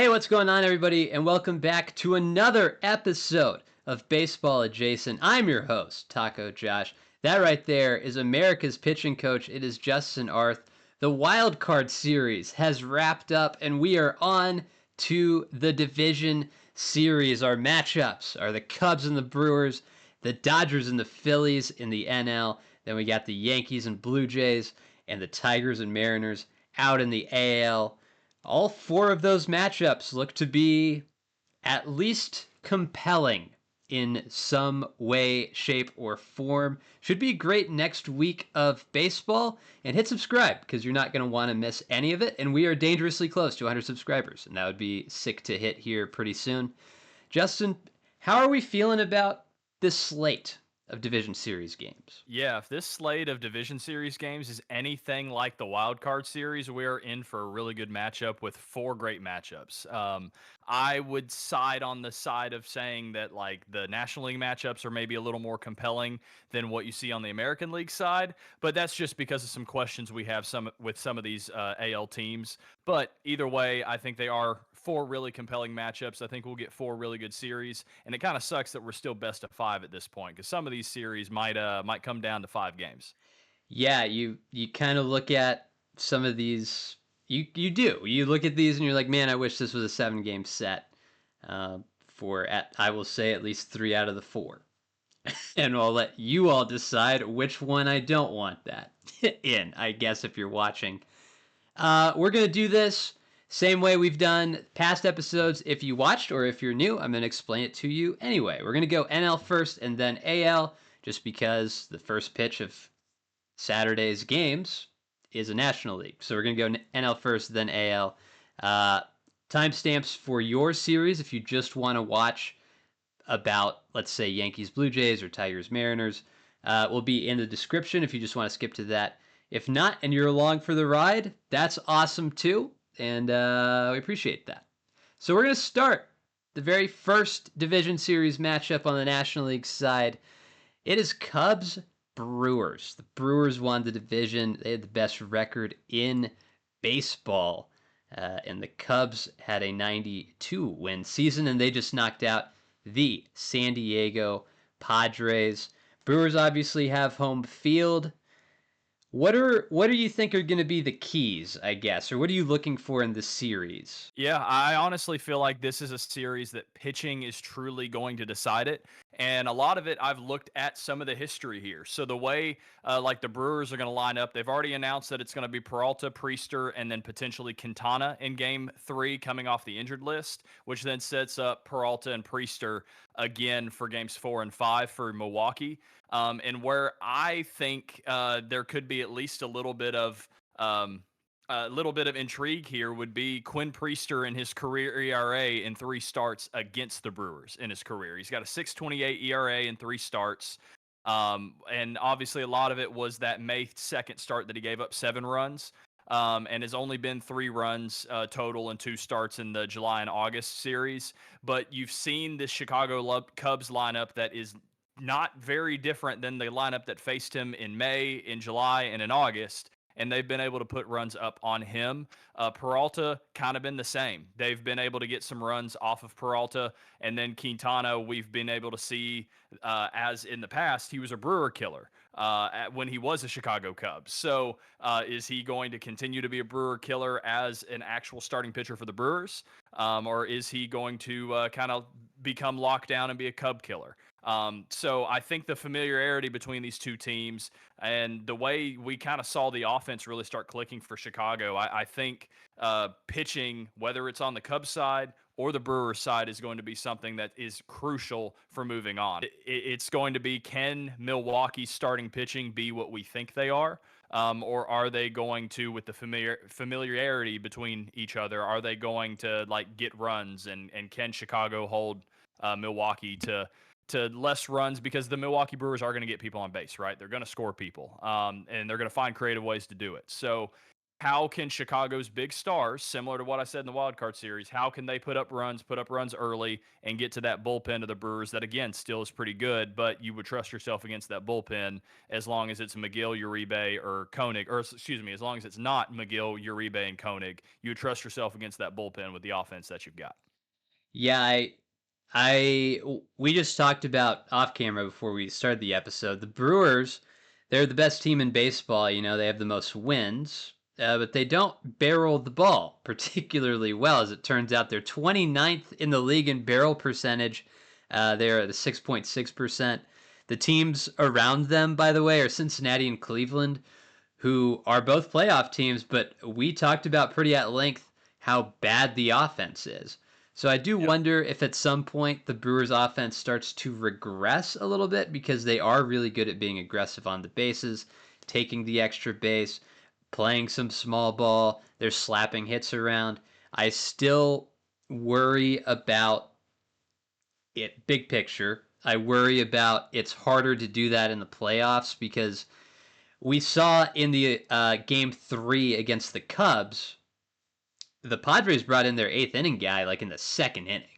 Hey, what's going on, everybody, and welcome back to another episode of Baseball Adjacent. I'm your host, Taco Josh. That right there is America's pitching coach. It is Justin Arth. The Wild Card Series has wrapped up, and we are on to the Division Series. Our matchups are the Cubs and the Brewers, the Dodgers and the Phillies in the NL. Then we got the Yankees and Blue Jays, and the Tigers and Mariners out in the AL. All four of those matchups look to be at least compelling in some way, shape, or form. Should be a great next week of baseball. And hit subscribe because you're not going to want to miss any of it. And we are dangerously close to 100 subscribers. And that would be sick to hit here pretty soon. Justin, how are we feeling about this slate of Division Series games? Yeah, if this slate of Division Series games is anything like the Wild Card Series, we're in for a really good matchup with four great matchups. I would side on the side of saying that like the National League matchups are maybe a little more compelling than what you see on the American League side, but that's just because of some questions we have with some of these AL teams. But either way, I think they are four really compelling matchups. I think we'll get four really good series, and it kind of sucks that we're still best of five at this point because some of these series might come down to 5 games. Yeah, you kind of look at some of these. You do. You look at these and you're like, man, I wish this was a 7 game set. I will say at least 3 out of the 4, and I'll let you all decide which one I don't want that in. I guess if you're watching, we're gonna do this same way we've done past episodes. If you watched or if you're new, I'm gonna explain it to you anyway. We're gonna go NL first and then AL, just because the first pitch of Saturday's games is a National League. So we're going to go NL first, then AL. Timestamps for your series, if you just want to watch about, let's say, Yankees Blue Jays or Tigers Mariners, will be in the description if you just want to skip to that. If not, and you're along for the ride, that's awesome too. And we appreciate that. So we're going to start the very first Division Series matchup on the National League side. It is Cubs Brewers. The Brewers won the division. They had the best record in baseball. And the Cubs had a 92-win season, and they just knocked out the San Diego Padres. Brewers obviously have home field. What do you think are going to be the keys, I guess, or what are you looking for in the series? Yeah, I honestly feel like this is a series that pitching is truly going to decide it. And a lot of it, I've looked at some of the history here. So the way like the Brewers are going to line up, they've already announced that it's going to be Peralta, Priester, and then potentially Quintana in game 3 coming off the injured list, which then sets up Peralta and Priester again for games 4 and 5 for Milwaukee. And where I think there could be at least a little bit of intrigue here would be Quinn Priester and his career ERA in 3 starts against the Brewers in his career. He's got a 6.28 ERA in 3 starts. And obviously a lot of it was that May 2nd start that he gave up 7 runs. And has only been 3 runs total in 2 starts in the July and August series. But you've seen this Chicago Cubs lineup that is not very different than the lineup that faced him in May, in July, and in August. And they've been able to put runs up on him. Peralta kind of been the same. They've been able to get some runs off of Peralta. And then Quintana, we've been able to see, as in the past, he was a Brewer killer when he was a Chicago Cub. So is he going to continue to be a Brewer killer as an actual starting pitcher for the Brewers? Or is he going to kind of become locked down and be a Cub killer? So I think the familiarity between these two teams and the way we kind of saw the offense really start clicking for Chicago, I think pitching, whether it's on the Cubs side or the Brewers side, is going to be something that is crucial for moving on. It's going to be, can Milwaukee's starting pitching be what we think they are? Or are they going to, with the familiarity between each other, are they going to like get runs, and can Chicago hold Milwaukee to less runs, because the Milwaukee Brewers are going to get people on base, right? They're going to score people, and they're going to find creative ways to do it. So how can Chicago's big stars, similar to what I said in the wild card series, how can they put up runs early and get to that bullpen of the Brewers that again still is pretty good, but you would trust yourself against that bullpen as long as it's McGill, Uribe, or Koenig, or excuse me, as long as it's not McGill, Uribe, and Koenig, you would trust yourself against that bullpen with the offense that you've got. Yeah, we just talked about off camera before we started the episode. The Brewers, they're the best team in baseball. You know, they have the most wins, but they don't barrel the ball particularly well. As it turns out, they're 29th in the league in barrel percentage. They're at a 6.6%. The teams around them, by the way, are Cincinnati and Cleveland, who are both playoff teams, but we talked about pretty at length how bad the offense is. So I do Yeah. wonder if at some point the Brewers offense starts to regress a little bit because they are really good at being aggressive on the bases, taking the extra base, playing some small ball, they're slapping hits around. I still worry about it big picture. I worry about it's harder to do that in the playoffs because we saw in the game 3 against the Cubs, the Padres brought in their eighth inning guy like in the second inning,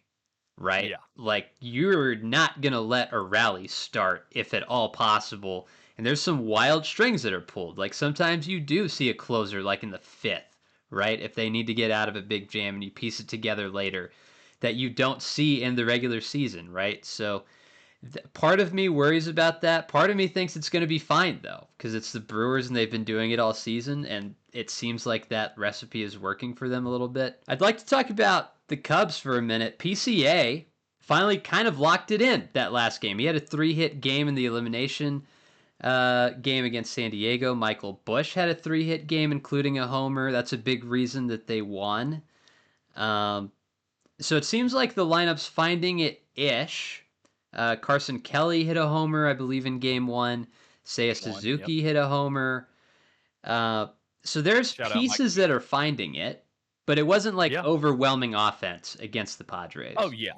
right? Yeah. Like you're not gonna let a rally start if at all possible. And there's some wild strings that are pulled. Like sometimes you do see a closer like in the fifth, right? If they need to get out of a big jam and you piece it together later, that you don't see in the regular season, right? So part of me worries about that. Part of me thinks it's going to be fine though, because it's the Brewers and they've been doing it all season, and it seems like that recipe is working for them a little bit. I'd like to talk about the Cubs for a minute. PCA finally kind of locked it in that last game. He had a 3-hit game in the elimination game against San Diego. Michael Busch had a 3-hit game, including a homer. That's a big reason that they won. Um, so it seems like the lineup's finding it ish. Carson Kelly hit a homer, I believe, in game 1. Seiya Game one. Yep. Suzuki hit a homer. Uh, so there's Shout out Mike pieces that Smith. are finding it, but it wasn't like Yeah. overwhelming offense against the Oh Padres. yeah.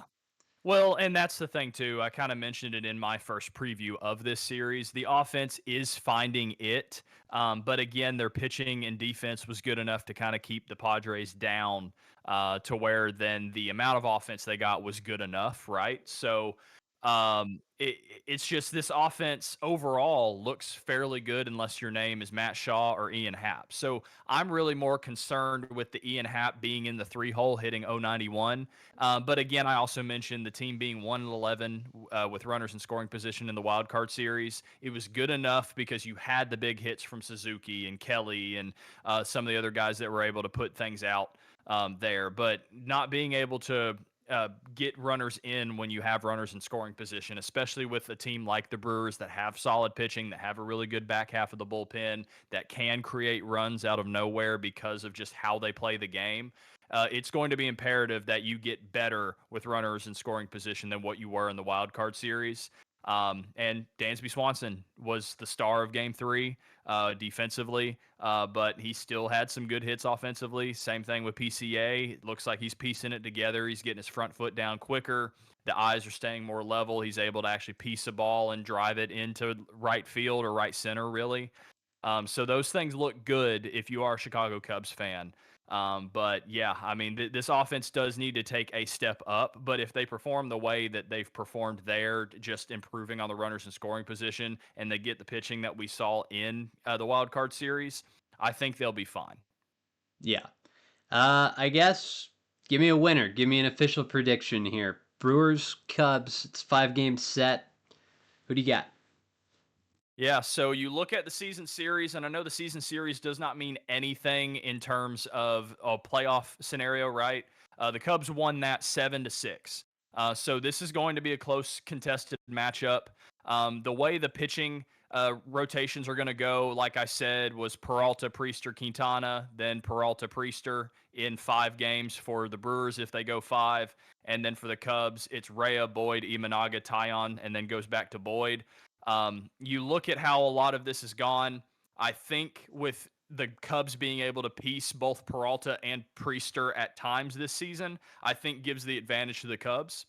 Well, and that's the thing too. I kind of mentioned it in my first preview of this series. The offense is finding it, but again, their pitching and defense was good enough to kind of keep the Padres down to where then the amount of offense they got was good enough, right? So it's just this offense overall looks fairly good unless your name is Matt Shaw or Ian Happ. So I'm really more concerned with the Ian Happ being in the 3 hole hitting 091. But again, I also mentioned the team being 1-11 with runners in scoring position in the wild card series. It was good enough because you had the big hits from Suzuki and Kelly and some of the other guys that were able to put things out there. But not being able to get runners in when you have runners in scoring position, especially with a team like the Brewers that have solid pitching, that have a really good back half of the bullpen, that can create runs out of nowhere because of just how they play the game. It's going to be imperative that you get better with runners in scoring position than what you were in the wild card series. And Dansby Swanson was the star of game 3 defensively, but he still had some good hits offensively. Same thing with PCA. It looks like he's piecing it together. He's getting his front foot down quicker. The eyes are staying more level. He's able to actually piece a ball and drive it into right field or right center, really. So those things look good if you are a Chicago Cubs fan. But yeah, I mean, this offense does need to take a step up. But if they perform the way that they've performed there, just improving on the runners in scoring position, and they get the pitching that we saw in the wild card series, I think they'll be fine. Yeah. I guess give me a winner. Give me an official prediction here. Brewers, Cubs. It's 5 games set. Who do you got? Yeah, so you look at the season series, and I know the season series does not mean anything in terms of a playoff scenario, right? The Cubs won that 7-6. So this is going to be a close contested matchup. The way the pitching rotations are going to go, like I said, was Peralta, Priester, Quintana, then Peralta, Priester in 5 games for the Brewers if they go 5. And then for the Cubs, it's Rhea, Boyd, Imanaga, Tyon, and then goes back to Boyd. You look at how a lot of this has gone. I think with the Cubs being able to piece both Peralta and Priester at times this season, I think gives the advantage to the Cubs.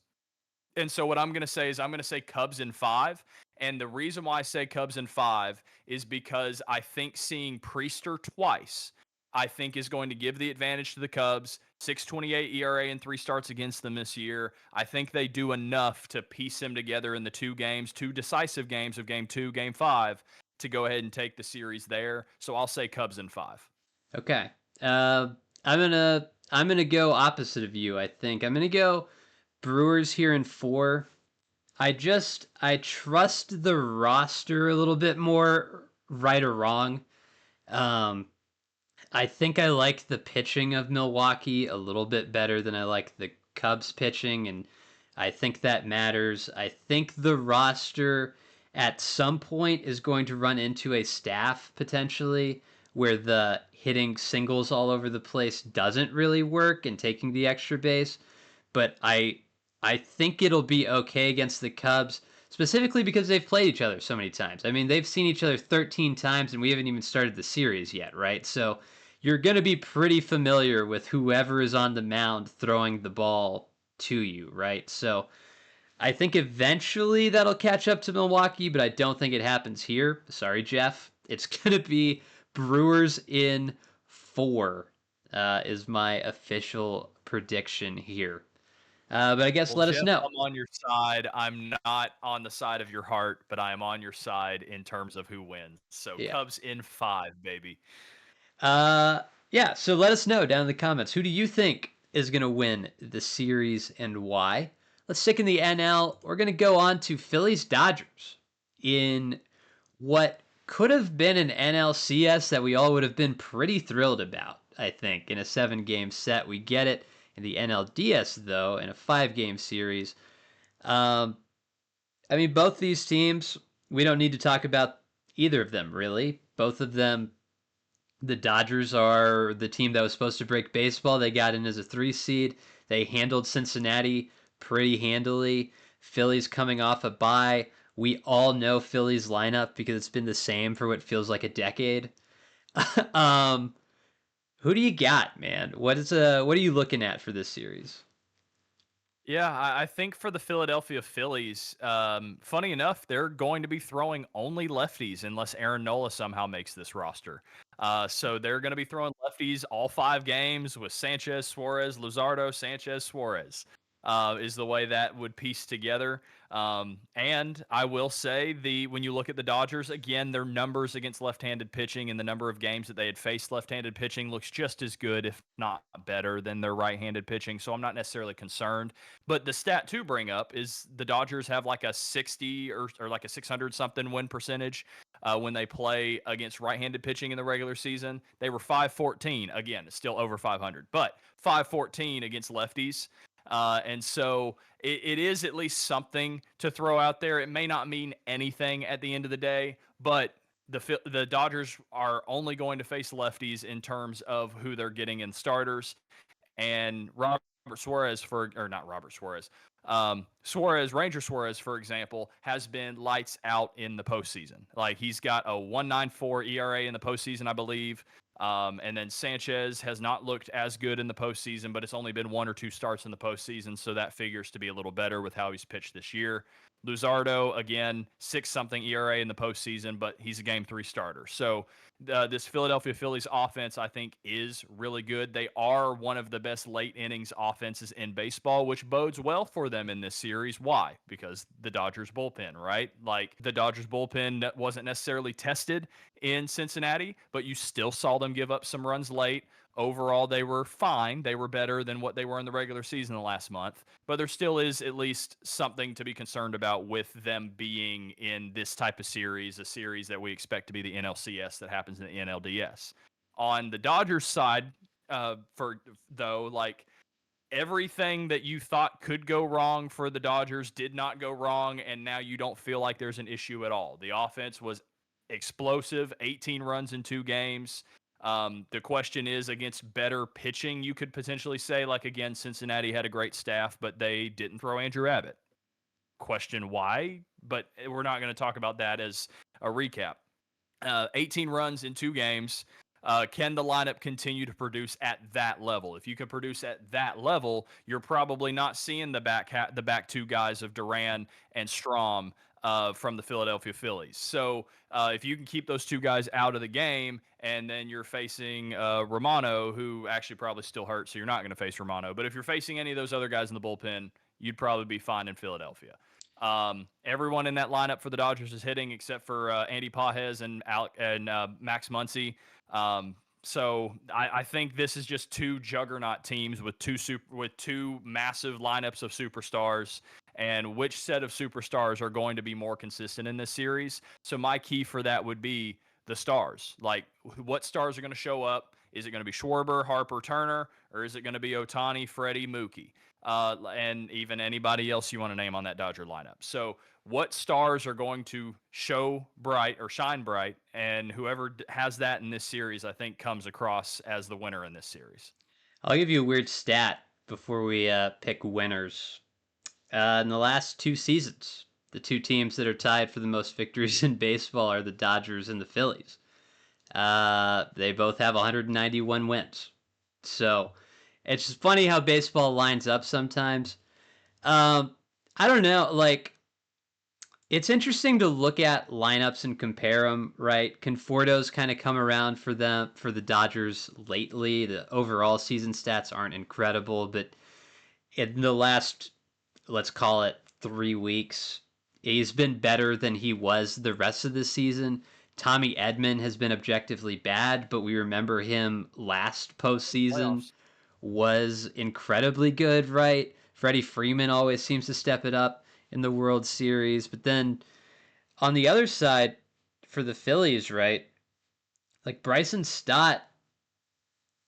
And so what I'm going to say is I'm going to say Cubs in 5. And the reason why I say Cubs in 5 is because I think seeing Priester twice, I think is going to give the advantage to the Cubs. 6.28 ERA and 3 starts against them this year. I think they do enough to piece them together in the two decisive games of game 2, game 5 to go ahead and take the series there. So I'll say Cubs in 5. Okay. Uh, I'm gonna go opposite of you. I think I'm gonna go Brewers here in 4. I trust the roster a little bit more, right or wrong. Um, I think I like the pitching of Milwaukee a little bit better than I like the Cubs pitching, and I think that matters. I think the roster at some point is going to run into a staff potentially where the hitting singles all over the place doesn't really work and taking the extra base, but I think it'll be okay against the Cubs, specifically because they've played each other so many times. I mean, they've seen each other 13 times and we haven't even started the series yet, right? So you're going to be pretty familiar with whoever is on the mound throwing the ball to you, right? So I think eventually that'll catch up to Milwaukee, but I don't think it happens here. Sorry, Jeff. It's going to be Brewers in 4, is my official prediction here. But I guess Well, let us Jeff, know. I'm on your side. I'm not on the side of your heart, but I am on your side in terms of who wins. So Yeah. Cubs in 5, baby. Uh, yeah. So let us know down in the comments. Who do you think is going to win the series and why? Let's stick in the NL. We're going to go on to Phillies Dodgers in what could have been an NLCS that we all would have been pretty thrilled about, I think, in a 7-game set. We get it in the NLDS, though, in a 5-game series. Um, I mean, both these teams, we don't need to talk about either of them, really. Both of them, the Dodgers are the team that was supposed to break baseball. They got in as a 3 seed. They handled Cincinnati pretty handily. Phillies coming off a bye. We all know Phillies lineup because it's been the same for what feels like a decade. um, who do you got, man? What are you looking at for this series? Yeah, I think for the Philadelphia Phillies, funny enough, they're going to be throwing only lefties unless Aaron Nola somehow makes this roster. So they're going to be throwing lefties all 5 games with Sanchez, Suarez, Luzardo, Sanchez, Suarez. Is the way that would piece together. And I will say when you look at the Dodgers again, their numbers against left-handed pitching and the number of games that they had faced left-handed pitching looks just as good, if not better, than their right-handed pitching. So I'm not necessarily concerned. But the stat to bring up is the Dodgers have like a 60 or like a 600 something win percentage when they play against right-handed pitching in the regular season. They were 514. Again, it's still over 500, but 514 against lefties. And so it is at least something to throw out there. It may not mean anything at the end of the day, but the Dodgers are only going to face lefties in terms of who they're getting in starters. And Robert Suarez or not Robert Suarez, Ranger Suarez, for example, has been lights out in the postseason. Like he's got a 1.94 ERA in the postseason, I believe. And then Sanchez has not looked as good in the postseason, but it's only been 1 or 2 starts in the postseason, so that figures to be a little better with how he's pitched this year. Luzardo, again, 6-something ERA in the postseason, but he's a game 3 starter. So this Philadelphia Phillies offense, I think, is really good. They are one of the best late innings offenses in baseball, which bodes well for them in this series. Why? Because the Dodgers bullpen, right? Like the Dodgers bullpen wasn't necessarily tested in Cincinnati, but you still saw them give up some runs late. Overall, they were fine. They were better than what they were in the regular season the last month. But there still is at least something to be concerned about with them being in this type of series, a series that we expect to be the NLCS that happens in the NLDS. On the Dodgers side, like everything that you thought could go wrong for the Dodgers did not go wrong, and now you don't feel like there's an issue at all. The offense was explosive, 18 runs in 2 games. The question is against better pitching, you could potentially say, like, again, Cincinnati had a great staff, but they didn't throw Andrew Abbott. Question why, but we're not going to talk about that as a recap. 18 runs in 2 games. Can the lineup continue to produce at that level? If you can produce at that level, you're probably not seeing the back 2 guys of Duran and Strom from the Philadelphia Phillies. So if you can keep those two guys out of the game, and then you're facing Romano, who actually probably still hurt, so you're not going to face Romano. But if you're facing any of those other guys in the bullpen, you'd probably be fine in Philadelphia. Everyone in that lineup for the Dodgers is hitting except for Andy Pages and Max Muncy. So I think this is just two juggernaut teams with two massive lineups of superstars, and which set of superstars are going to be more consistent in this series. So my key for that would be the stars. Like, what stars are going to show up? Is it going to be Schwarber, Harper, Turner, or is it going to be Ohtani, Freddie, Mookie, and even anybody else you want to name on that Dodger lineup? So what stars are going to show bright or shine bright, and whoever has that in this series, I think, comes across as the winner in this series. I'll give you a weird stat before we pick winners. In the last two seasons, the two teams that are tied for the most victories in baseball are the Dodgers and the Phillies. They both have 191 wins. So it's just funny how baseball lines up sometimes. I don't know. Like, it's interesting to look at lineups and compare them, right? Conforto's kind of come around for the Dodgers lately. The overall season stats aren't incredible, but in the last, let's call it 3 weeks, he's been better than he was the rest of the season. Tommy Edman has been objectively bad, but we remember him last postseason Playoffs. was incredibly good, right? Freddie Freeman always seems to step it up in the World Series. But then on the other side, for the Phillies, right? Like Bryson Stott,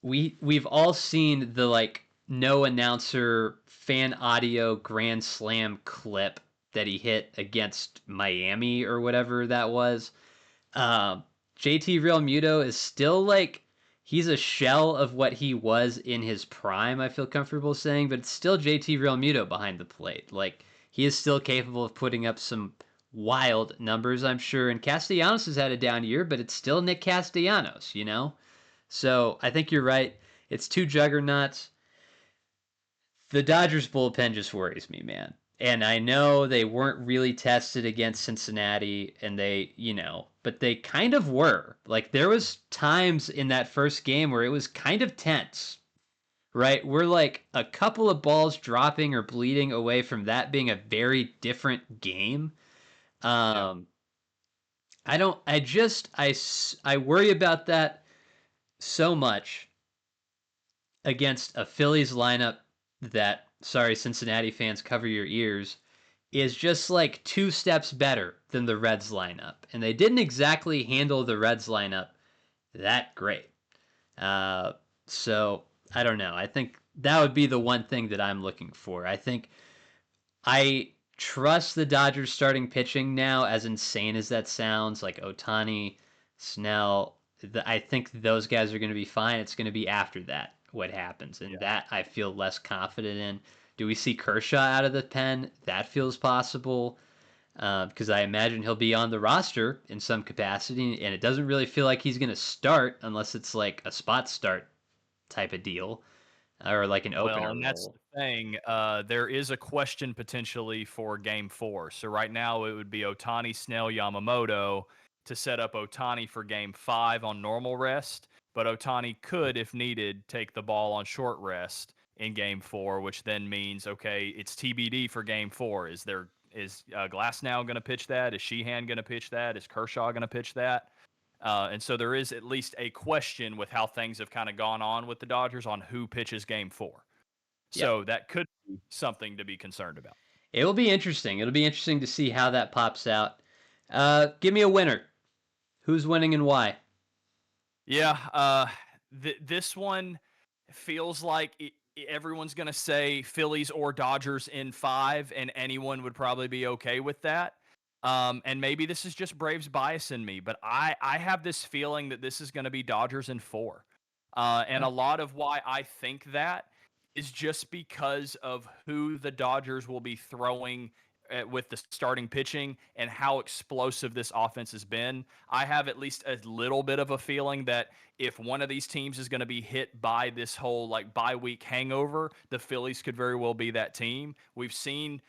we've all seen the like no announcer fan audio grand slam clip that he hit against Miami or whatever that was. JT Realmuto is still like he's a shell of what he was in his prime, I feel comfortable saying, but it's still JT Realmuto behind the plate. Like he is still capable of putting up some wild numbers, I'm sure. And Castellanos has had a down year, but it's still Nick Castellanos, you know? So I think you're right. It's two juggernauts. The Dodgers bullpen just worries me, man. And I know they weren't really tested against Cincinnati, and but they kind of were. Like there was times in that first game where it was kind of tense, right? We're like a couple of balls dropping or bleeding away from that being a very different game. Yeah. Um, I don't. I worry about that so much against a Phillies lineup that, sorry, Cincinnati fans, cover your ears, is just like two steps better than the Reds lineup. And they didn't exactly handle the Reds lineup that great. Uh, so I don't know. I think that would be the one thing that I'm looking for. I think I trust the Dodgers starting pitching now, as insane as that sounds, like Ohtani, Snell. I think those guys are going to be fine. It's going to be after that what happens, and Yeah. that I feel less confident in. Do we see Kershaw out of the pen? That feels possible because I imagine he'll be on the roster in some capacity, and it doesn't really feel like he's going to start unless it's like a spot start type of deal or like an Well, opener and that's role. the thing. There is a question potentially for Game 4. So right now it would be Ohtani, Snell, Yamamoto to set up Ohtani for Game 5 on normal rest. But Ohtani could, if needed, take the ball on short rest in Game 4, which then means okay, it's TBD for Game 4. Is Glass now going to pitch that? Is Sheehan going to pitch that? Is Kershaw going to pitch that? And so there is at least a question with how things have kind of gone on with the Dodgers on who pitches Game 4. Yep. So that could be something to be concerned about. It will be interesting. It'll be interesting to see how that pops out. Give me a winner. Who's winning and why? Yeah, this one feels like everyone's going to say Phillies or Dodgers in 5, and anyone would probably be okay with that. And maybe this is just Braves bias in me, but I have this feeling that this is going to be Dodgers in 4. And Huh. a lot of why I think that is just because of who the Dodgers will be throwing with the starting pitching and how explosive this offense has been. I have at least a little bit of a feeling that if one of these teams is going to be hit by this whole like bye week hangover, the Phillies could very well be that team. We've seen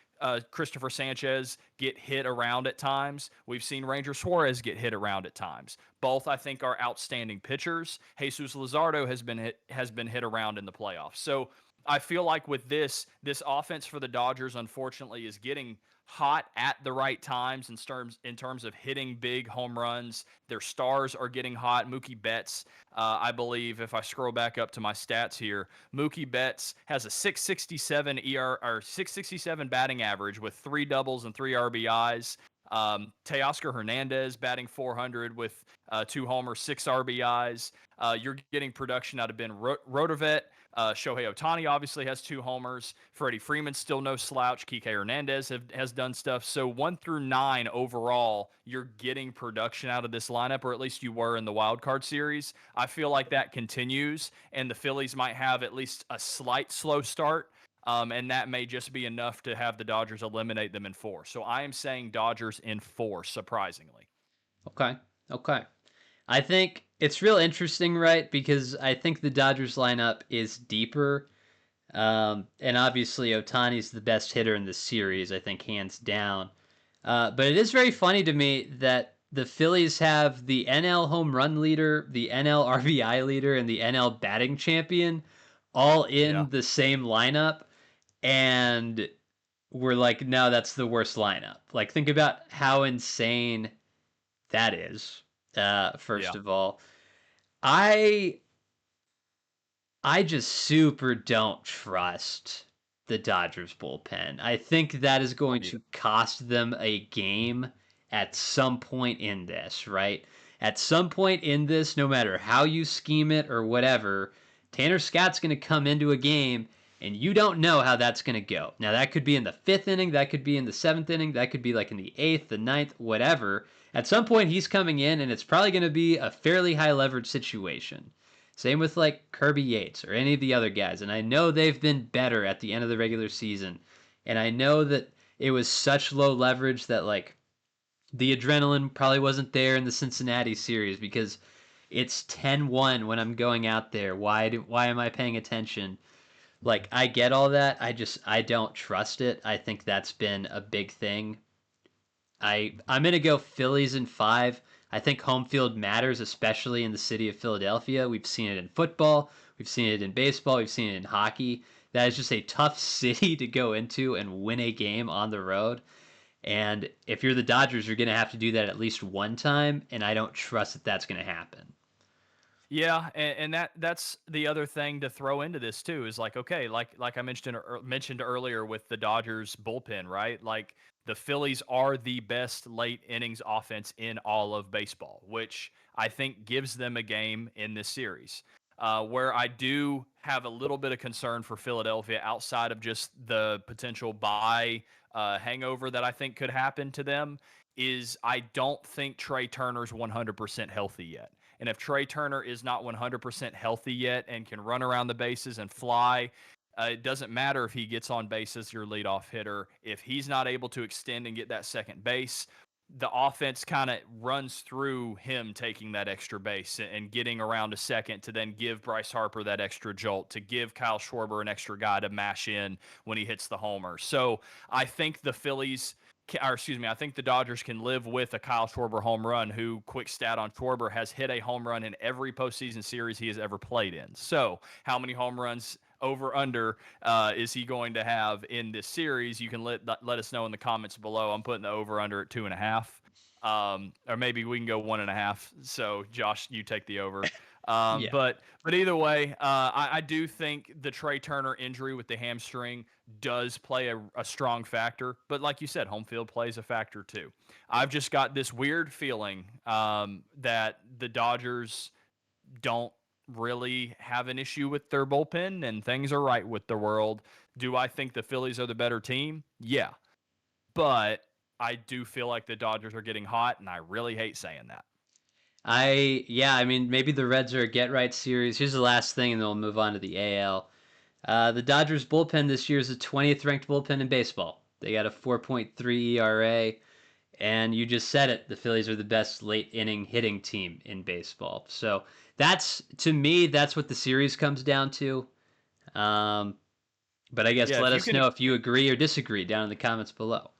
Christopher Sanchez get hit around at times. We've seen Ranger Suarez get hit around at times. Both, I think, are outstanding pitchers. Jesus Luzardo has been hit around in the playoffs. So I feel like with this offense for the Dodgers, unfortunately, is getting hot at the right times in terms of hitting big home runs. Their stars are getting hot. Mookie Betts, I believe, if I scroll back up to my stats here, Mookie Betts has a 667 or 667 batting average with 3 doubles and 3 RBIs. Teoscar Hernandez batting 400 with 2 homers, 6 RBIs. You're getting production out of Ben Rotovet. Shohei Ohtani obviously has 2 homers. Freddie Freeman's still no slouch. Kike Hernandez has done stuff. So 1 through 9 overall, you're getting production out of this lineup, or at least you were in the wild card series. I feel like that continues, and the Phillies might have at least a slight slow start. And that may just be enough to have the Dodgers eliminate them in 4. So I am saying Dodgers in 4, surprisingly. Okay. Okay. I think it's real interesting, right? Because I think the Dodgers lineup is deeper. And obviously, Otani's the best hitter in the series, I think, hands down. But it is very funny to me that the Phillies have the NL home run leader, the NL RBI leader, and the NL batting champion all Yeah. in the same lineup. And we're like, no, that's the worst lineup. Like, think about how insane that is, first Yeah. of all. I I just super don't trust the Dodgers bullpen. I think that is going Don't either. to cost them a game at some point in this, right? At some point in this, no matter how you scheme it or whatever, Tanner Scott's going to come into a game and you don't know how that's going to go. Now, that could be in the 5th inning, that could be in the 7th inning, that could be like in the 8th, the ninth, whatever. At some point, he's coming in and it's probably going to be a fairly high leverage situation. Same with like Kirby Yates or any of the other guys. And I know they've been better at the end of the regular season. And I know that it was such low leverage that like the adrenaline probably wasn't there in the Cincinnati series because it's 10-1 when I'm going out there. Why am I paying attention? Like I get all that. I don't trust it. I think that's been a big thing. I'm gonna go Phillies in 5. I think home field matters, especially in the city of Philadelphia. We've seen it in football, we've seen it in baseball, we've seen it in hockey. That is just a tough city to go into and win a game on the road. And if you're the Dodgers, you're gonna have to do that at least one time, and I don't trust that that's gonna happen. Yeah, and that's the other thing to throw into this too is like, okay, like I mentioned earlier with the Dodgers bullpen, right? Like the Phillies are the best late innings offense in all of baseball, which I think gives them a game in this series. Where I do have a little bit of concern for Philadelphia outside of just the potential bye hangover that I think could happen to them is I don't think Trey Turner's 100% healthy yet. And if Trey Turner is not 100% healthy yet and can run around the bases and fly, it doesn't matter if he gets on base as your leadoff hitter. If he's not able to extend and get that second base, the offense kind of runs through him taking that extra base and getting around a second to then give Bryce Harper that extra jolt, to give Kyle Schwarber an extra guy to mash in when he hits the homer. So I think the Phillies or excuse me, I think the Dodgers can live with a Kyle Schwarber home run, who, quick stat on Schwarber, has hit a home run in every postseason series he has ever played in. So, how many home runs over under is he going to have in this series? You can let us know in the comments below. I'm putting the over under at 2.5. Or maybe we can go 1.5. So, Josh, you take the over. Yeah. But either way, I do think the Trey Turner injury with the hamstring does play a strong factor. But like you said, home field plays a factor too. I've just got this weird feeling that the Dodgers don't really have an issue with their bullpen and things are right with the world. Do I think the Phillies are the better team? Yeah. But I do feel like the Dodgers are getting hot, and I really hate saying that. I mean, maybe the Reds are a get right series. Here's the last thing, and then we'll move on to the AL. The Dodgers bullpen this year is the 20th ranked bullpen in baseball. They got a 4.3 ERA, and you just said it. The Phillies are the best late inning hitting team in baseball. So that's, to me, that's what the series comes down to. Um, But I guess Yeah, let if you us can know if you agree or disagree down in the comments below.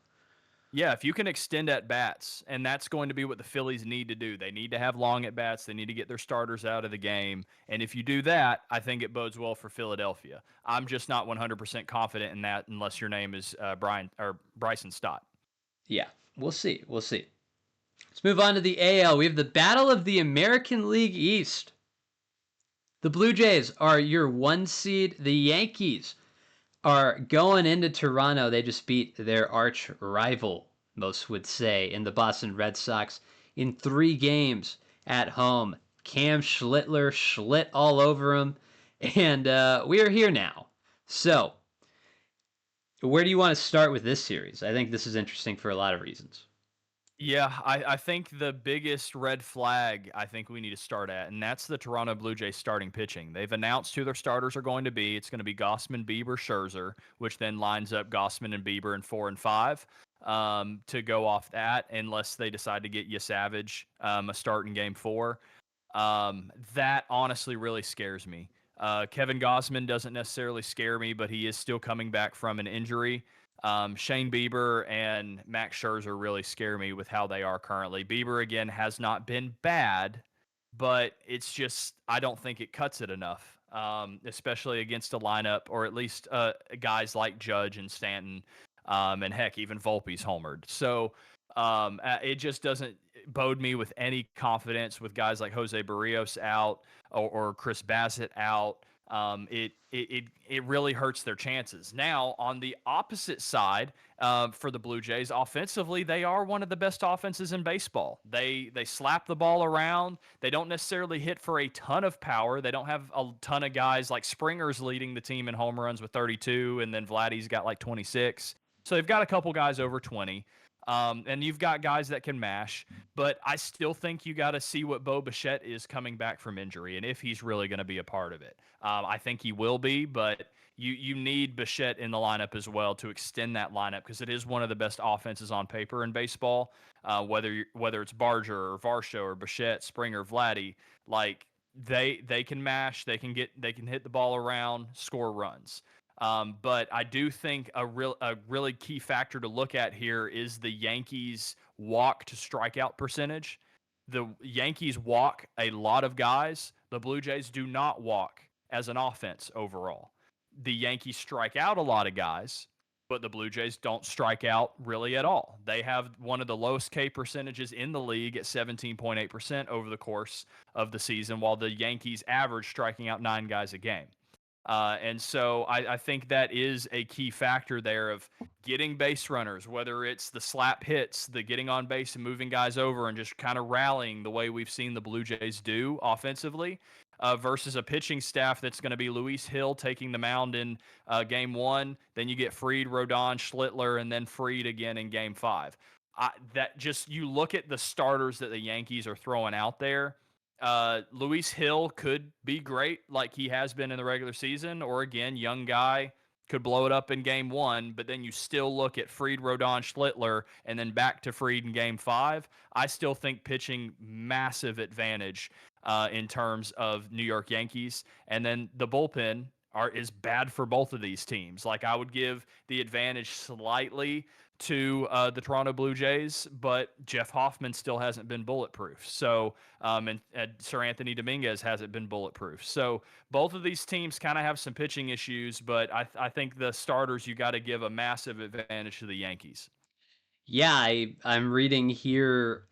Yeah, if you can extend at bats, and that's going to be what the Phillies need to do. They need to have long at bats. They need to get their starters out of the game. And if you do that, I think it bodes well for Philadelphia. I'm just not 100% confident in that unless your name is Bryson Stott. Yeah, we'll see. We'll see. Let's move on to the AL. We have the Battle of the American League East. The Blue Jays are your 1 seed. The Yankees are going into Toronto. They just beat their arch rival, most would say, in the Boston Red Sox in 3 games at home. Cam Schlittler schlit all over him, and we are here now. So, where do you want to start with this series? I think this is interesting for a lot of reasons. Yeah, I think the biggest red flag I think we need to start at, and that's the Toronto Blue Jays starting pitching. They've announced who their starters are going to be. It's going to be Gossman, Bieber, Scherzer, which then lines up Gossman and Bieber in 4 and 5 to go off that, unless they decide to get you Savage a start in Game 4. That honestly really scares me. Kevin Gossman doesn't necessarily scare me, but he is still coming back from an injury. Shane Bieber and Max Scherzer really scare me with how they are currently. Bieber, again, has not been bad, but it's just, I don't think it cuts it enough, especially against a lineup, or at least guys like Judge and Stanton, and heck, even Volpe's homered. So it just doesn't bode me with any confidence with guys like Jose Barrios out, or Chris Bassett out. It really hurts their chances. Now, on the opposite side, for the Blue Jays, offensively, they are one of the best offenses in baseball. They slap the ball around. They don't necessarily hit for a ton of power. They don't have a ton of guys like Springer's leading the team in home runs with 32, and then Vladdy's got like 26. So they've got a couple guys over 20. And you've got guys that can mash, but I still think you got to see what Bo Bichette is coming back from injury and if he's really going to be a part of it. I think he will be, but you need Bichette in the lineup as well to extend that lineup, because it is one of the best offenses on paper in baseball. Whether it's Barger or Varsho or Bichette, Springer, Vladdy, like they can mash, they can hit the ball around, score runs. But I do think a really key factor to look at here is the Yankees' walk to strikeout percentage. The Yankees walk a lot of guys. The Blue Jays do not walk as an offense overall. The Yankees strike out a lot of guys, but the Blue Jays don't strike out really at all. They have one of the lowest K percentages in the league at 17.8% over the course of the season, while the Yankees average striking out 9 guys a game. And so I think that is a key factor there of getting base runners, whether it's the slap hits, the getting on base and moving guys over and just kind of rallying the way we've seen the Blue Jays do offensively, versus a pitching staff that's going to be Luis Hill taking the mound in Game 1. Then you get Fried, Rodon, Schlittler, and then Fried again in Game 5. That just, you look at the starters that the Yankees are throwing out there. Luis Hill could be great like he has been in the regular season, or again, young guy could blow it up in Game 1, but then you still look at Fried, Rodon, Schlittler, and then back to Fried in Game 5. I still think pitching massive advantage in terms of New York Yankees, and then the bullpen is bad for both of these teams. Like, I would give the advantage slightly to the Toronto Blue Jays, but Jeff Hoffman still hasn't been bulletproof. So, and Sir Anthony Dominguez hasn't been bulletproof. So both of these teams kind of have some pitching issues, but I think the starters, you got to give a massive advantage to the Yankees. Yeah, I'm reading here.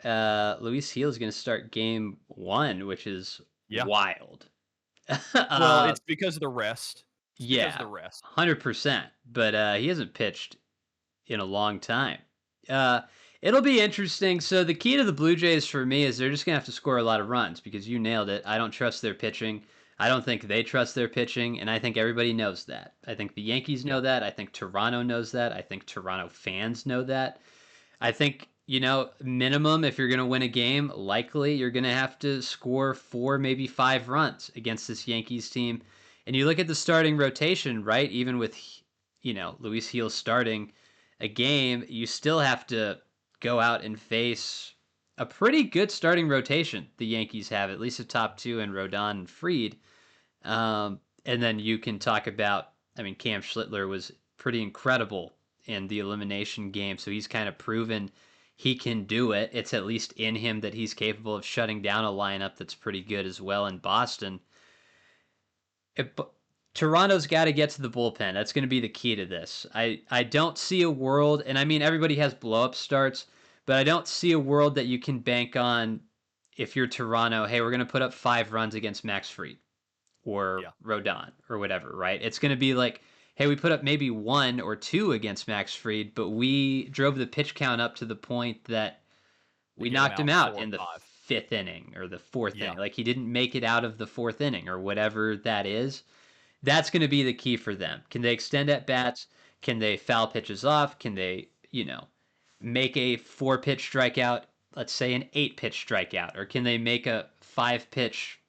Luis Heel is going to start game 1, which is Yeah. wild. Well, uh, it's because of the rest. It's because of yeah, the rest. 100%. But he hasn't pitched in a long time. Uh, it'll be interesting. So the key to the Blue Jays for me is they're just gonna have to score a lot of runs, because you nailed it. I don't trust their pitching. I don't think they trust their pitching, and I think everybody knows that. I think the Yankees Yeah. know that. I think Toronto knows that. I think Toronto fans know that. I think, minimum, if you're going to win a game, likely you're going to have to score 4, maybe 5 runs against this Yankees team. And you look at the starting rotation, right? Even with, Luis Heel starting a game, you still have to go out and face a pretty good starting rotation. The Yankees have at least a top 2 in Rodon and Fried. And then you can talk about I mean, Cam Schlittler was pretty incredible in the elimination game, so he's kind of proven he can do it. It's at least in him that he's capable of shutting down a lineup that's pretty good as well in Boston. If, Toronto's got to get to the bullpen. That's going to be the key to this. I don't see a world, and I mean, everybody has blow up starts, but I don't see a world that you can bank on if you're Toronto. Hey, we're going to put up 5 runs against Max Fried or Yeah. Rodon or whatever, right? It's going to be like, hey, we put up maybe 1 or 2 against Max Fried, but we drove the pitch count up to the point that To we get him knocked him out in out 4 or in the 5. fifth inning or the fourth Yeah. inning. Like he didn't make it out of the fourth inning or whatever that is. That's going to be the key for them. Can they extend at bats? Can they foul pitches off? Can they, make a 4 pitch strikeout, let's say an 8 pitch strikeout? Or can they make a 5 pitch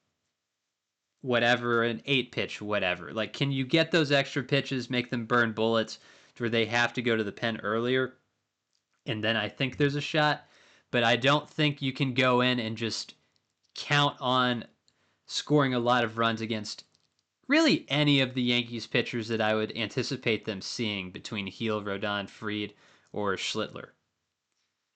whatever, an 8 pitch whatever? Like, can you get those extra pitches, make them burn bullets to where they have to go to the pen earlier? And then I think there's a shot. But I don't think you can go in and just count on scoring a lot of runs against really any of the Yankees pitchers that I would anticipate them seeing between Heel, Rodon, Fried, or Schlittler.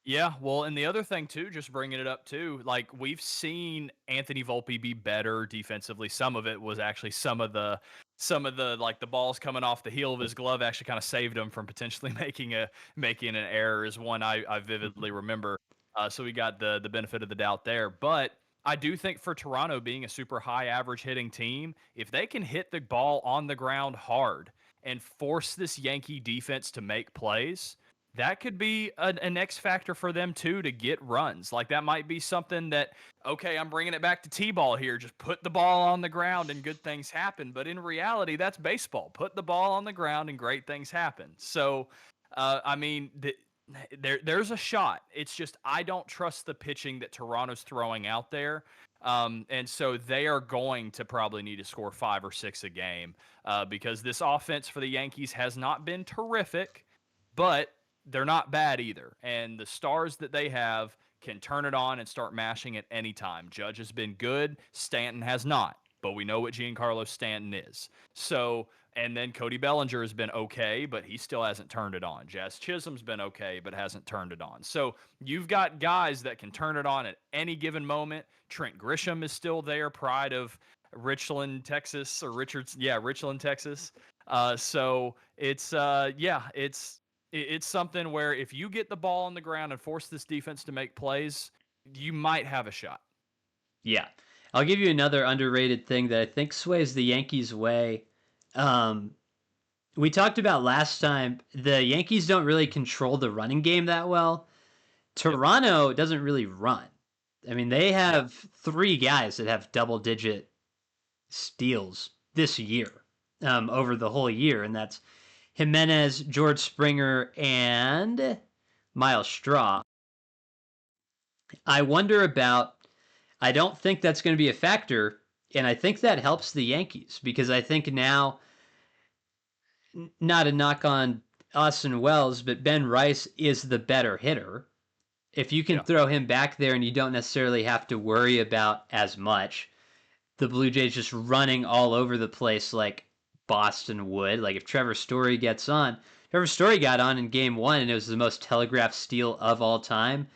Yeah, well, and the other thing too, just bringing it up too, like we've seen Anthony Volpe be better defensively. Some of it was actually some of the like the balls coming off the heel of his glove actually kind of saved him from potentially making an error is one I vividly remember. So we got the benefit of the doubt there. But I do think for Toronto being a super high average hitting team, if they can hit the ball on the ground hard and force this Yankee defense to make plays, that could be an X factor for them too to get runs. Like that might be something that, okay, I'm bringing it back to T-ball here. Just put the ball on the ground and good things happen. But in reality, that's baseball. Put the ball on the ground and great things happen. So, I mean, there's a shot. It's just I don't trust the pitching that Toronto's throwing out there. And so they are going to probably need to score 5 or 6 a game because this offense for the Yankees has not been terrific, but they're not bad either. And the stars that they have can turn it on and start mashing at any time. Judge has been good. Stanton has not. But we know what Giancarlo Stanton is. So, and then Cody Bellinger has been okay, but he still hasn't turned it on. Jazz Chisholm's been okay, but hasn't turned it on. So you've got guys that can turn it on at any given moment. Trent Grisham is still there, pride of Richland, Texas, or Richland, Texas. So it's something where if you get the ball on the ground and force this defense to make plays, you might have a shot. Yeah. I'll give you another underrated thing that I think sways the Yankees' way. Um, we talked about last time, the Yankees don't really control the running game that well. Yep. Toronto doesn't really run. I mean, they Yeah. have 3 guys that have double digit steals this year, over the whole year, and that's Jimenez, George Springer, and Miles Straw. I wonder about. I don't think that's going to be a factor, and I think that helps the Yankees because I think now, not a knock on Austin Wells, but Ben Rice is the better hitter. If you can Yeah. throw him back there and you don't necessarily have to worry about as much the Blue Jays just running all over the place like Boston would. Like if Trevor Story gets on, Trevor Story got on in game 1 and it was the most telegraphed steal of all time.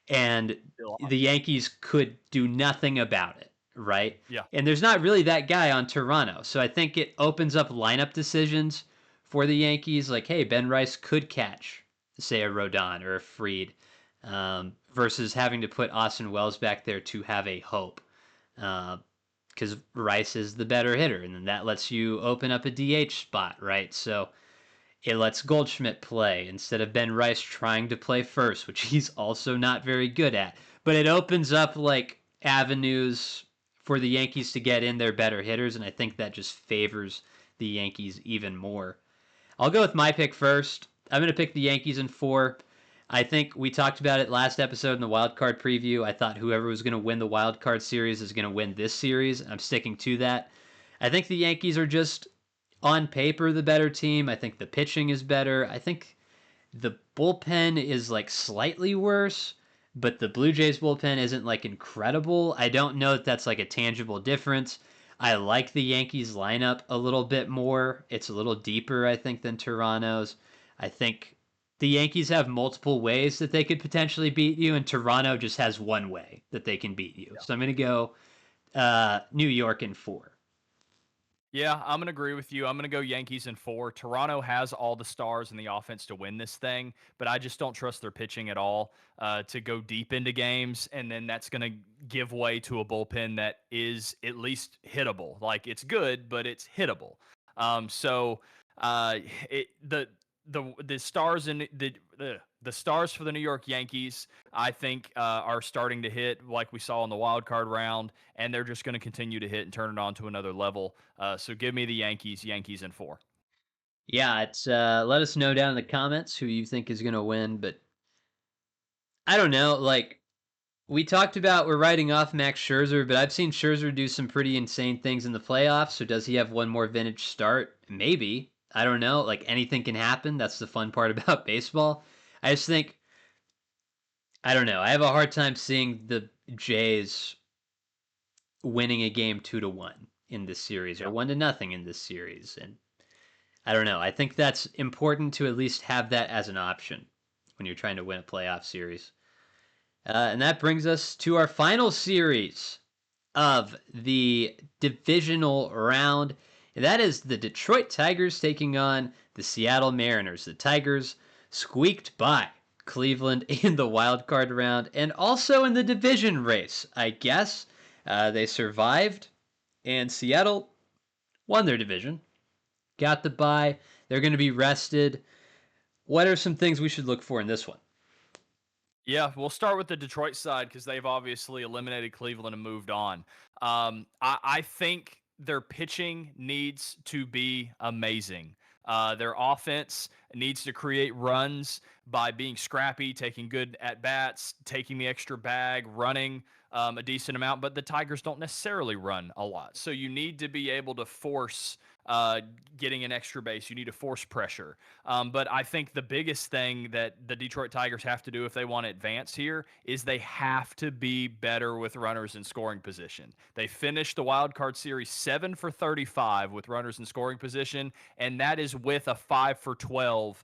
And Still on. the Yankees could do nothing about it, right? Yeah. And there's not really that guy on Toronto. So I think it opens up lineup decisions for the Yankees. Like, hey, Ben Rice could catch, say, a Rodon or a Fried, versus having to put Austin Wells back there to have a hope. Because Rice is the better hitter, and then that lets you open up a DH spot, right? So it lets Goldschmidt play instead of Ben Rice trying to play first, which he's also not very good at. But it opens up like avenues for the Yankees to get in their better hitters, and I think that just favors the Yankees even more. I'll go with my pick first. I'm going to pick the Yankees in 4. I think we talked about it last episode in the wild card preview. I thought whoever was going to win the wild card series is going to win this series. I'm sticking to that. I think the Yankees are just on paper the better team. I think the pitching is better. I think the bullpen is like slightly worse, but the Blue Jays bullpen isn't like incredible. I don't know if that's like a tangible difference. I like the Yankees lineup a little bit more. It's a little deeper, I think, than Toronto's. I think the Yankees have multiple ways that they could potentially beat you, and Toronto just has one way that they can beat you. So I'm going to go New York in 4. Yeah, I'm gonna agree with you. I'm gonna go Yankees in 4. Toronto has all the stars and the offense to win this thing, but I just don't trust their pitching at all to go deep into games, and then that's gonna give way to a bullpen that is at least hittable. Like it's good, but it's hittable. So it the stars in the stars for the New York Yankees, I think, are starting to hit like we saw in the wild card round, and they're just going to continue to hit and turn it on to another level. So give me the Yankees in 4. Yeah, it's let us know down in the comments who you think is going to win, but I don't know, like we talked about we're writing off Max Scherzer, but I've seen Scherzer do some pretty insane things in the playoffs. So does he have one more vintage start? Maybe. I don't know. Like anything can happen. That's the fun part about baseball. I just think I don't know. I have a hard time seeing the Jays winning a game 2-1 in this series or Yeah. 1-0 in this series. And I don't know. I think that's important to at least have that as an option when you're trying to win a playoff series. And that brings us to our final series of the divisional round. And that is the Detroit Tigers taking on the Seattle Mariners. The Tigers squeaked by Cleveland in the wild card round and also in the division race, I guess. They survived, and Seattle won their division, got the bye. They're going to be rested. What are some things we should look for in this one? Yeah, we'll start with the Detroit side because they've obviously eliminated Cleveland and moved on. I think their pitching needs to be amazing. Their offense needs to create runs by being scrappy, taking good at bats, taking the extra bag, running a decent amount. But the Tigers don't necessarily run a lot. So you need to be able to force uh, getting an extra base. You need to force pressure. But I think the biggest thing that the Detroit Tigers have to do if they want to advance here is they have to be better with runners in scoring position. They finished the wild card series 7 for 35 with runners in scoring position, and that is with a 5 for 12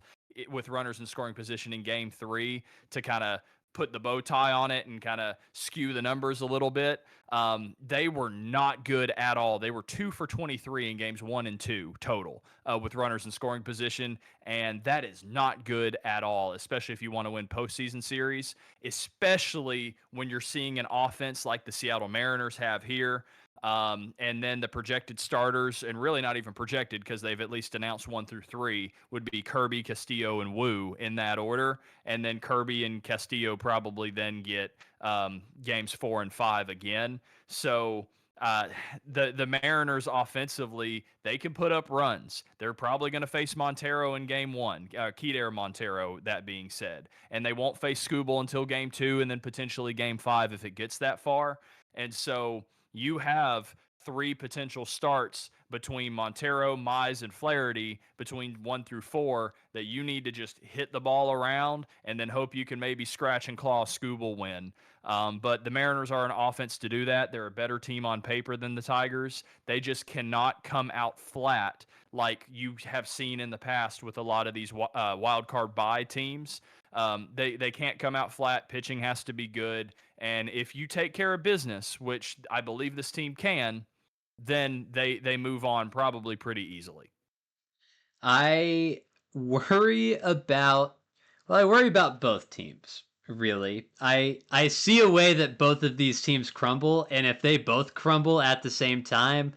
with runners in scoring position in game 3 to kind of put the bow tie on it and kind of skew the numbers a little bit. They were not good at all. They were 2 for 23 in games 1 and 2 total with runners in scoring position, and that is not good at all, especially if you want to win postseason series, especially when you're seeing an offense like the Seattle Mariners have here. And then the projected starters, and really not even projected because they've at least announced 1 through 3, would be Kirby, Castillo, and Wu in that order. And then Kirby and Castillo probably then get games 4 and 5 again. So uh, the Mariners offensively, they can put up runs. They're probably going to face Montero in game 1, Keiter Montero, that being said. And they won't face Scooble until game 2 and then potentially game 5 if it gets that far. And so you have 3 potential starts between Montero, Mize, and Flaherty between 1 through 4 that you need to just hit the ball around and then hope you can maybe scratch and claw Scooble win. But the Mariners are an offense to do that. They're a better team on paper than the Tigers. They just cannot come out flat like you have seen in the past with a lot of these wild card bye teams. They can't come out flat. Pitching has to be good. And if you take care of business, which I believe this team can, then they move on probably pretty easily. I worry about I worry about both teams, really. I see a way that both of these teams crumble, and if they both crumble at the same time,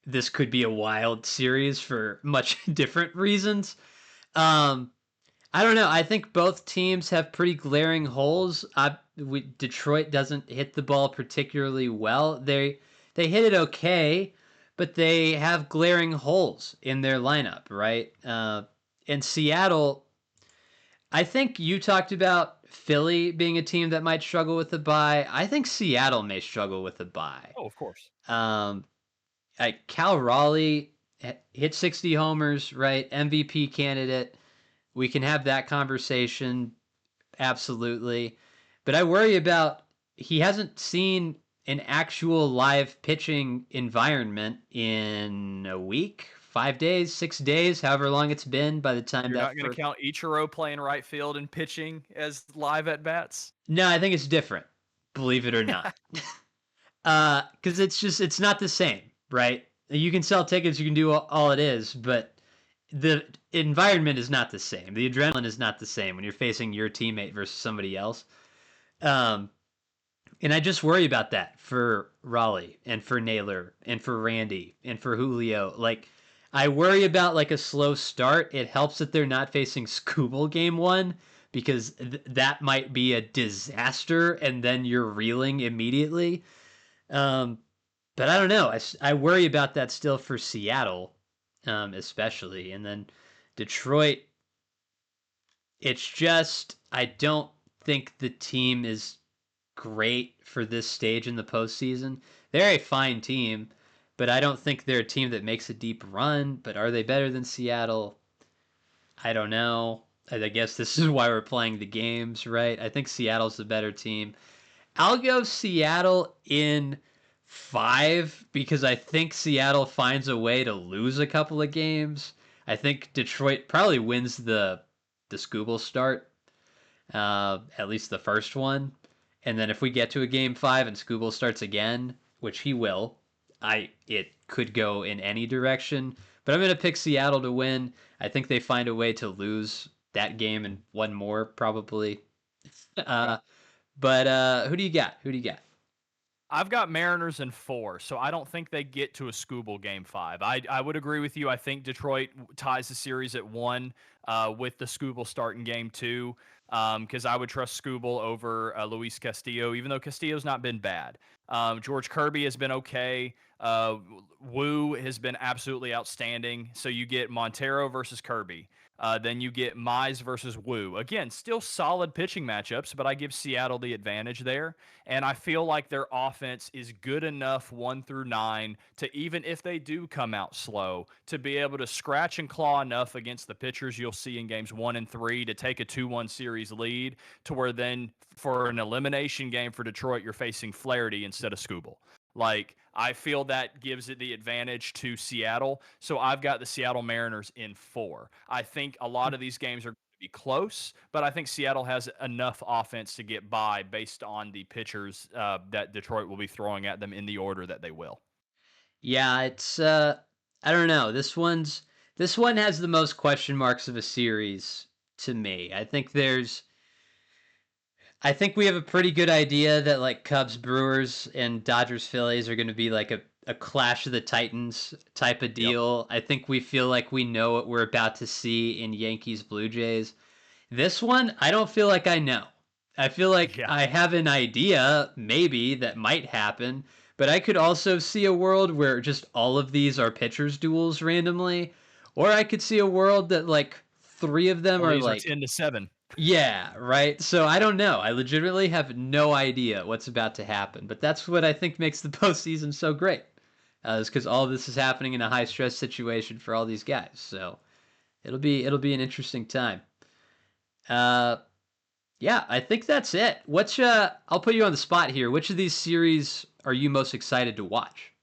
this could be a wild series for much different reasons. Um I don't know. I think both teams have pretty glaring holes. Detroit doesn't hit the ball particularly well. They hit it okay, but they have glaring holes in their lineup, right? And Seattle, I think you talked about Philly being a team that might struggle with the bye. I think Seattle may struggle with the bye. Oh, of course. Um, Cal Raleigh hit 60 homers, right? MVP candidate. We can have that conversation, absolutely. But I worry about he hasn't seen an actual live pitching environment in a week, 5 days, 6 days, however long it's been by the time You're that not going to first. count Ichiro playing right field and pitching as live at bats? No, I think it's different, believe it or not. Because it's not the same, right? You can sell tickets, you can do all it is, but the environment is not the same. The adrenaline is not the same when you're facing your teammate versus somebody else. Um, and I just worry about that for Raleigh and for Naylor and for Randy and for Julio. Like, I worry about like a slow start. It helps that they're not facing Scooble game one because that might be a disaster and then you're reeling immediately. Um, but I don't know. I worry about that still for Seattle, especially. And then Detroit, it's just, I don't think the team is great for this stage in the postseason. They're a fine team, but I don't think they're a team that makes a deep run. But are they better than Seattle? I don't know. I guess this is why we're playing the games, right? I think Seattle's the better team. I'll go Seattle in 5 because I think Seattle finds a way to lose a couple of games. I think Detroit probably wins the Scooble start, at least the first one. And then if we get to a game 5 and Scooble starts again, which he will, it could go in any direction. But I'm gonna pick Seattle to win. I think they find a way to lose that game and one more probably. Okay. Uh, but who do you got? Who do you got? I've got Mariners in 4, so I don't think they get to a Scooble game 5. I would agree with you. I think Detroit ties the series at 1 with the Scooble starting game 2 because I would trust Scooble over Luis Castillo, even though Castillo's not been bad. George Kirby has been okay. Wu has been absolutely outstanding. So you get Montero versus Kirby. Then you get Mize versus Wu. Again, still solid pitching matchups, but I give Seattle the advantage there. And I feel like their offense is good enough 1 through 9 to, even if they do come out slow, to be able to scratch and claw enough against the pitchers you'll see in games 1 and 3 to take a 2-1 series lead, to where then for an elimination game for Detroit, you're facing Flaherty instead of Scooble. Like, I feel that gives it the advantage to Seattle. So I've got the Seattle Mariners in 4. I think a lot of these games are going to be close, but I think Seattle has enough offense to get by based on the pitchers that Detroit will be throwing at them in the order that they will. Yeah, it's I don't know. This one has the most question marks of a series to me. I think we have a pretty good idea that like Cubs, Brewers, and Dodgers, Phillies are going to be like a clash of the Titans type of Yep. deal. I think we feel like we know what we're about to see in Yankees, Blue Jays. This one, I don't feel like I know. I feel like Yeah. I have an idea, maybe, that might happen, but I could also see a world where just all of these are pitchers' duels randomly, or I could see a world that like 3 of them Or are these are like 10-7. yeah, right? So I don't know. I legitimately have no idea what's about to happen, but that's what I think makes the postseason so great. Is because all of this is happening in a high stress situation for all these guys. So it'll be an interesting time. Uh, yeah, I think that's it. I'll put you on the spot here. Which of these series are you most excited to watch?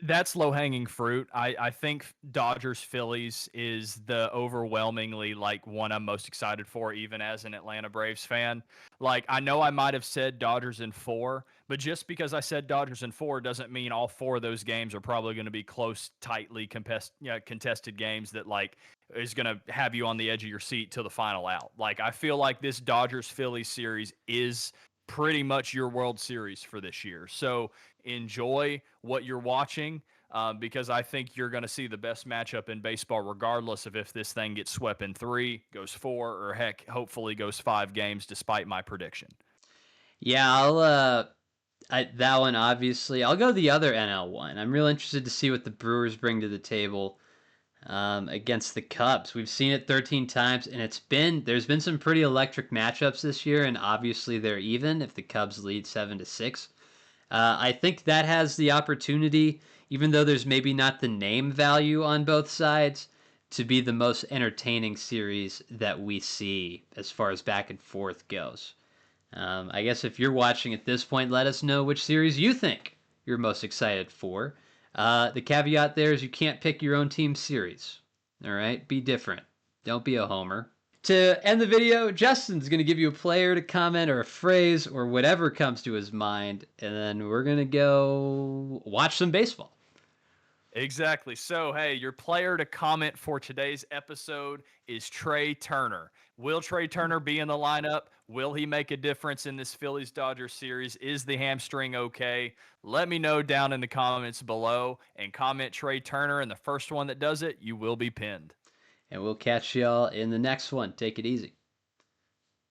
That's low hanging fruit. I think Dodgers Phillies is the overwhelmingly like one I'm most excited for, even as an Atlanta Braves fan. Like, I know I might have said Dodgers in 4, but just because I said Dodgers in 4 doesn't mean all 4 of those games are probably going to be close, tightly contested games that like is going to have you on the edge of your seat till the final out. Like, I feel like this Dodgers Phillies series is pretty much your World Series for this year. So enjoy what you're watching because I think you're going to see the best matchup in baseball, regardless of if this thing gets swept in 3, goes 4, or heck, hopefully goes 5 games, despite my prediction. Yeah, that one obviously. I'll go the other NL one. I'm real interested to see what the Brewers bring to the table against the Cubs. We've seen it 13 times, and there's been some pretty electric matchups this year, and obviously they're even if the Cubs lead 7-6. I think that has the opportunity, even though there's maybe not the name value on both sides, to be the most entertaining series that we see as far as back and forth goes. I guess if you're watching at this point, let us know which series you think you're most excited for. The caveat there is you can't pick your own team series. All right, be different. Don't be a homer. To end the video, Justin's going to give you a player to comment or a phrase or whatever comes to his mind, and then we're going to go watch some baseball. Exactly. So, hey, your player to comment for today's episode is Trey Turner. Will Trey Turner be in the lineup? Will he make a difference in this Phillies Dodgers series? Is the hamstring okay? Let me know down in the comments below and comment Trey Turner. And the first one that does it, you will be pinned. And we'll catch y'all in the next one. Take it easy.